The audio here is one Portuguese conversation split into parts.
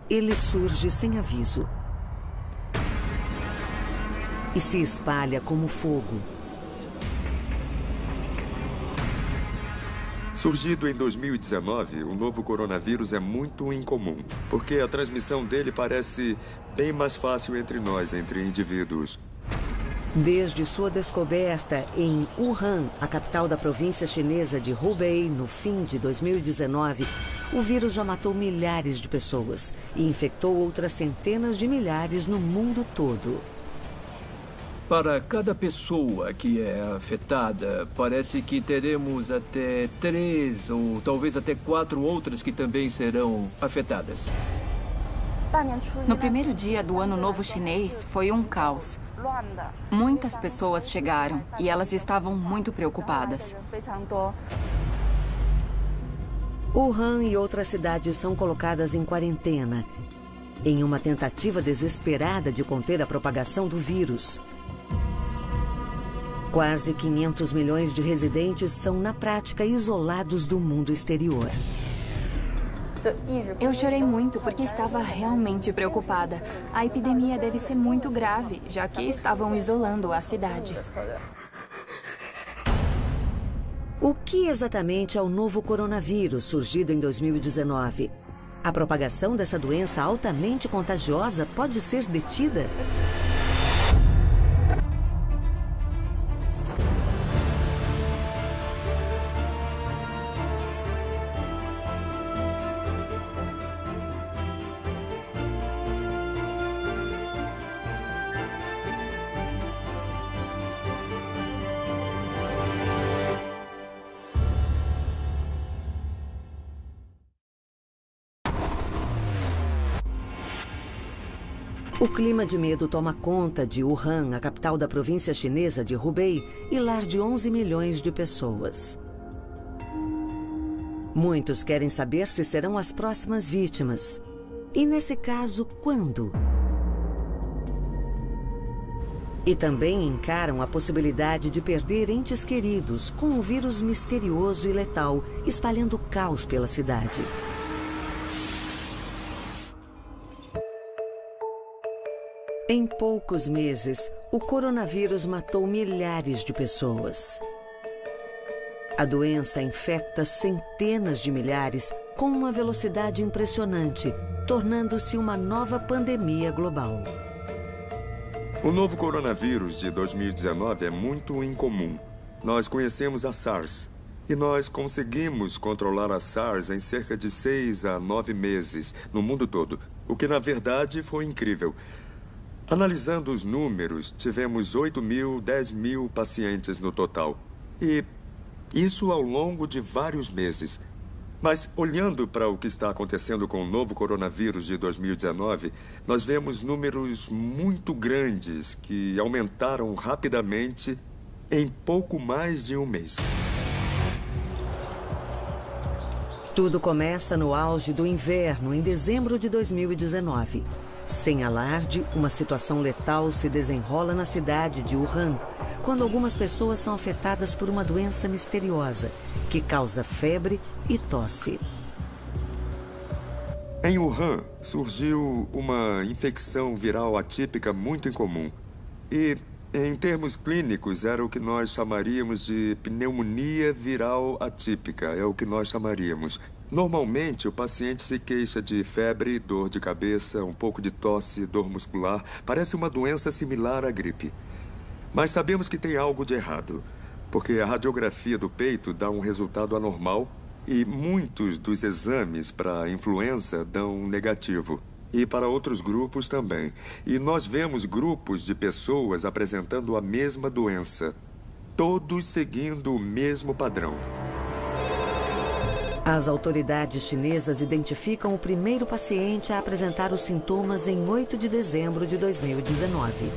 ele surge sem aviso e se espalha como fogo. Surgido em 2019, o novo coronavírus é muito incomum, porque a transmissão dele parece bem mais fácil entre nós, entre indivíduos. Desde sua descoberta em Wuhan, a capital da província chinesa de Hubei, no fim de 2019, o vírus já matou milhares de pessoas e infectou outras centenas de milhares no mundo todo. Para cada pessoa que é afetada, parece que teremos até 3 ou talvez até 4 outras que também serão afetadas. No primeiro dia do Ano Novo Chinês, foi um caos. Muitas pessoas chegaram e elas estavam muito preocupadas. Wuhan e outras cidades são colocadas em quarentena, em uma tentativa desesperada de conter a propagação do vírus. Quase 500 milhões de residentes são, na prática, isolados do mundo exterior. Eu chorei muito porque estava realmente preocupada. A epidemia deve ser muito grave, já que estavam isolando a cidade. O que exatamente é o novo coronavírus, surgido em 2019? A propagação dessa doença altamente contagiosa pode ser detida? O clima de medo toma conta de Wuhan, a capital da província chinesa de Hubei, e lar de 11 milhões de pessoas. Muitos querem saber se serão as próximas vítimas. E nesse caso, quando? E também encaram a possibilidade de perder entes queridos com um vírus misterioso e letal, espalhando caos pela cidade. Em poucos meses, o coronavírus matou milhares de pessoas. A doença infecta centenas de milhares com uma velocidade impressionante, tornando-se uma nova pandemia global. O novo coronavírus de 2019 é muito incomum. Nós conhecemos a SARS e nós conseguimos controlar a SARS em cerca de 6 a 9 meses no mundo todo, o que na verdade foi incrível. Analisando os números, tivemos 8 mil, 10 mil pacientes no total. E isso ao longo de vários meses. Mas, olhando para o que está acontecendo com o novo coronavírus de 2019, nós vemos números muito grandes que aumentaram rapidamente em pouco mais de um mês. Tudo começa no auge do inverno, em dezembro de 2019. Sem alarde, uma situação letal se desenrola na cidade de Wuhan, quando algumas pessoas são afetadas por uma doença misteriosa, que causa febre e tosse. Em Wuhan, surgiu uma infecção viral atípica muito incomum. E, em termos clínicos, era o que nós chamaríamos de pneumonia viral atípica, é o que nós chamaríamos. Normalmente, o paciente se queixa de febre, dor de cabeça, um pouco de tosse, dor muscular. Parece uma doença similar à gripe. Mas sabemos que tem algo de errado, porque a radiografia do peito dá um resultado anormal e muitos dos exames para a influenza dão negativo. E para outros grupos também. E nós vemos grupos de pessoas apresentando a mesma doença, todos seguindo o mesmo padrão. As autoridades chinesas identificam o primeiro paciente a apresentar os sintomas em 8 de dezembro de 2019.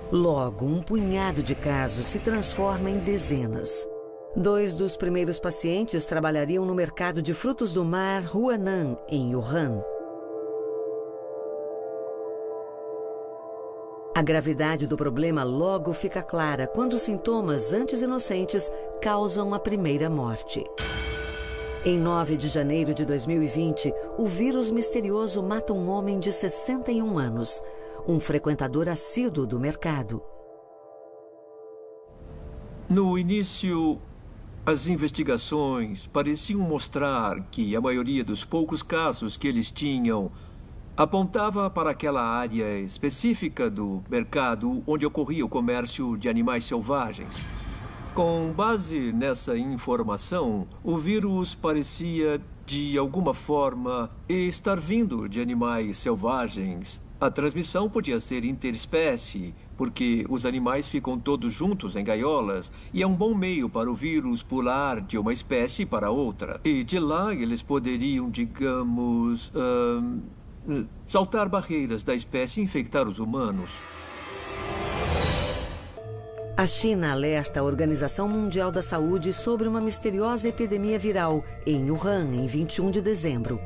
Logo, um punhado de casos se transforma em dezenas. 2 dos primeiros pacientes trabalhariam no mercado de frutos do mar Huanan, em Wuhan. A gravidade do problema logo fica clara quando os sintomas, antes inocentes, causam a primeira morte. Em 9 de janeiro de 2020, o vírus misterioso mata um homem de 61 anos, um frequentador assíduo do mercado. No início, as investigações pareciam mostrar que a maioria dos poucos casos que eles tinham apontava para aquela área específica do mercado onde ocorria o comércio de animais selvagens. Com base nessa informação, o vírus parecia, de alguma forma, estar vindo de animais selvagens. A transmissão podia ser interespécie, porque os animais ficam todos juntos em gaiolas e é um bom meio para o vírus pular de uma espécie para outra. E de lá eles poderiam, digamos, saltar barreiras da espécie e infectar os humanos. A China alerta a Organização Mundial da Saúde sobre uma misteriosa epidemia viral em Wuhan, em 21 de dezembro.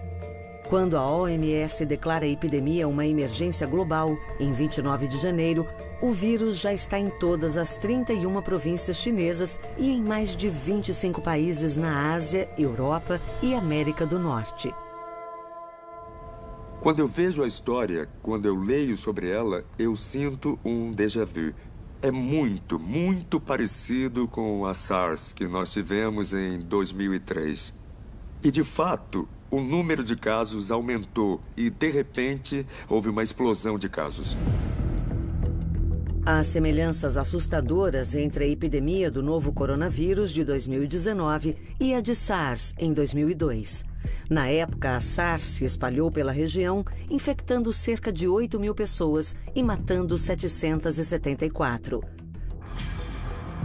Quando a OMS declara a epidemia uma emergência global, em 29 de janeiro, o vírus já está em todas as 31 províncias chinesas e em mais de 25 países na Ásia, Europa e América do Norte. Quando eu vejo a história, quando eu leio sobre ela, eu sinto um déjà vu. É muito, muito parecido com a SARS que nós tivemos em 2003. E, de fato, o número de casos aumentou e, de repente, houve uma explosão de casos. Há semelhanças assustadoras entre a epidemia do novo coronavírus de 2019 e a de SARS em 2002. Na época, a SARS se espalhou pela região, infectando cerca de 8.000 pessoas e matando 774.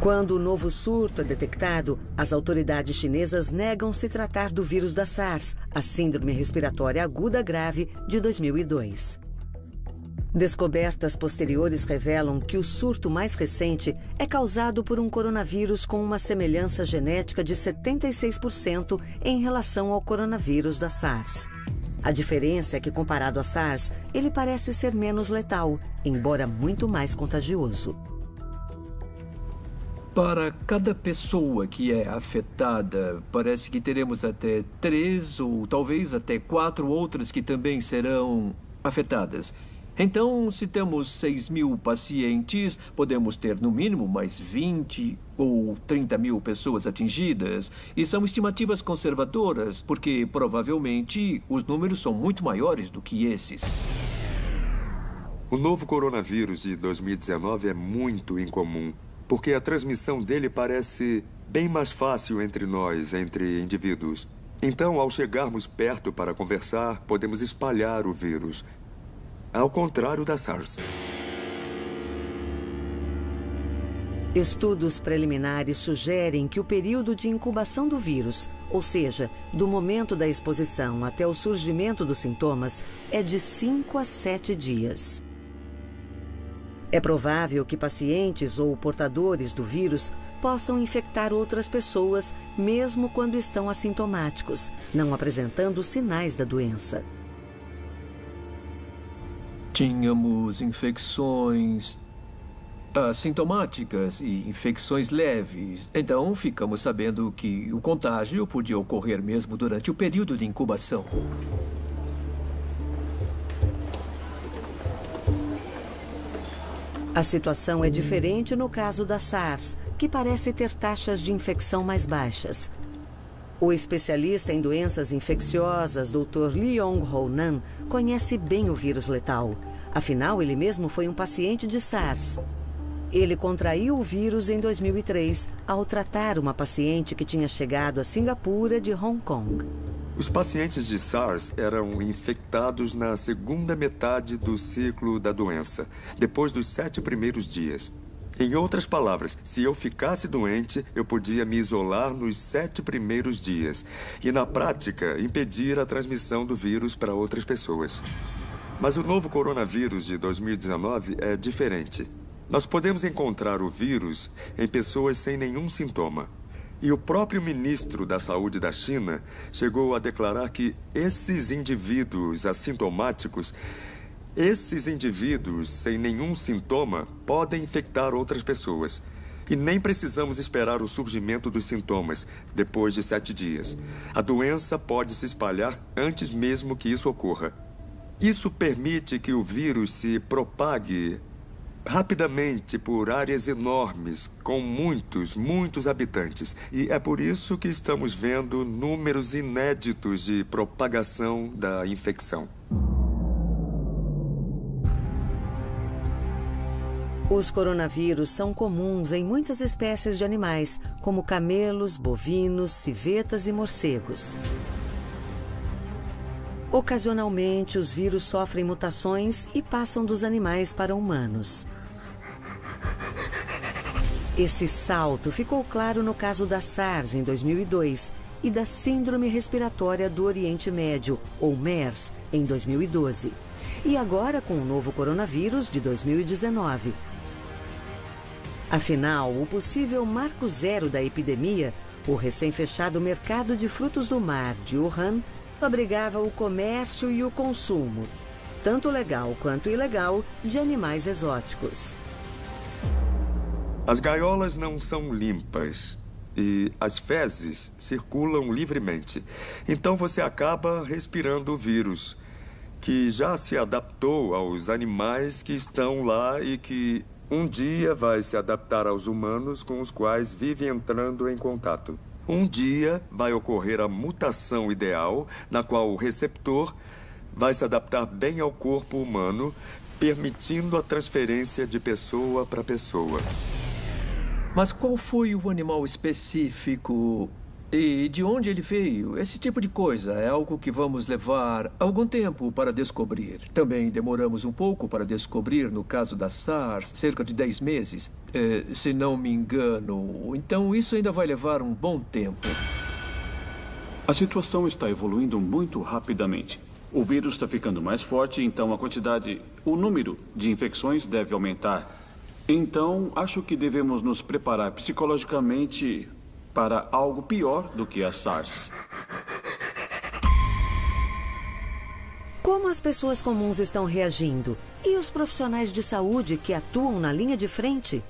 Quando o novo surto é detectado, as autoridades chinesas negam se tratar do vírus da SARS, a Síndrome Respiratória Aguda Grave de 2002. Descobertas posteriores revelam que o surto mais recente é causado por um coronavírus com uma semelhança genética de 76% em relação ao coronavírus da SARS. A diferença é que, comparado à SARS, ele parece ser menos letal, embora muito mais contagioso. Para cada pessoa que é afetada, parece que teremos até 3 ou talvez até 4 outras que também serão afetadas. Então, se temos 6.000 pacientes, podemos ter no mínimo mais 20 ou 30.000 pessoas atingidas. E são estimativas conservadoras, porque provavelmente os números são muito maiores do que esses. O novo coronavírus de 2019 é muito incomum, porque a transmissão dele parece bem mais fácil entre nós, entre indivíduos. Então, ao chegarmos perto para conversar, podemos espalhar o vírus. Ao contrário da SARS. Estudos preliminares sugerem que o período de incubação do vírus, ou seja, do momento da exposição até o surgimento dos sintomas, é de 5 a 7 dias. É provável que pacientes ou portadores do vírus possam infectar outras pessoas mesmo quando estão assintomáticos, não apresentando sinais da doença. Tínhamos infecções assintomáticas e infecções leves. Então, ficamos sabendo que o contágio podia ocorrer mesmo durante o período de incubação. A situação é diferente no caso da SARS, que parece ter taxas de infecção mais baixas. O especialista em doenças infecciosas, Dr. Leong-Ho Nan, conhece bem o vírus letal. Afinal, ele mesmo foi um paciente de SARS. Ele contraiu o vírus em 2003, ao tratar uma paciente que tinha chegado a Singapura de Hong Kong. Os pacientes de SARS eram infectados na segunda metade do ciclo da doença, depois dos 7 primeiros dias. Em outras palavras, se eu ficasse doente, eu podia me isolar nos 7 primeiros dias e, na prática, impedir a transmissão do vírus para outras pessoas. Mas o novo coronavírus de 2019 é diferente. Nós podemos encontrar o vírus em pessoas sem nenhum sintoma. E o próprio ministro da Saúde da China chegou a declarar que esses indivíduos assintomáticos, esses indivíduos sem nenhum sintoma, podem infectar outras pessoas. E nem precisamos esperar o surgimento dos sintomas depois de 7 dias. A doença pode se espalhar antes mesmo que isso ocorra. Isso permite que o vírus se propague rapidamente por áreas enormes, com muitos habitantes. E é por isso que estamos vendo números inéditos de propagação da infecção. Os coronavírus são comuns em muitas espécies de animais, como camelos, bovinos, civetas e morcegos. Ocasionalmente, os vírus sofrem mutações e passam dos animais para humanos. Esse salto ficou claro no caso da SARS em 2002 e da Síndrome Respiratória do Oriente Médio, ou MERS, em 2012. E agora com o novo coronavírus de 2019. Afinal, o possível marco zero da epidemia, o recém-fechado mercado de frutos do mar de Wuhan, abrigava o comércio e o consumo, tanto legal quanto ilegal, de animais exóticos. As gaiolas não são limpas e as fezes circulam livremente. Então você acaba respirando o vírus, que já se adaptou aos animais que estão lá e que um dia vai se adaptar aos humanos com os quais vive entrando em contato. Um dia vai ocorrer a mutação ideal, na qual o receptor vai se adaptar bem ao corpo humano, permitindo a transferência de pessoa para pessoa. Mas qual foi o animal específico e de onde ele veio? Esse tipo de coisa é algo que vamos levar algum tempo para descobrir. Também demoramos um pouco para descobrir no caso da SARS, cerca de 10 meses, se não me engano. Então isso ainda vai levar um bom tempo. A situação está evoluindo muito rapidamente. O vírus está ficando mais forte, então o número de infecções deve aumentar. Então, acho que devemos nos preparar psicologicamente para algo pior do que a SARS. Como as pessoas comuns estão reagindo? E os profissionais de saúde que atuam na linha de frente?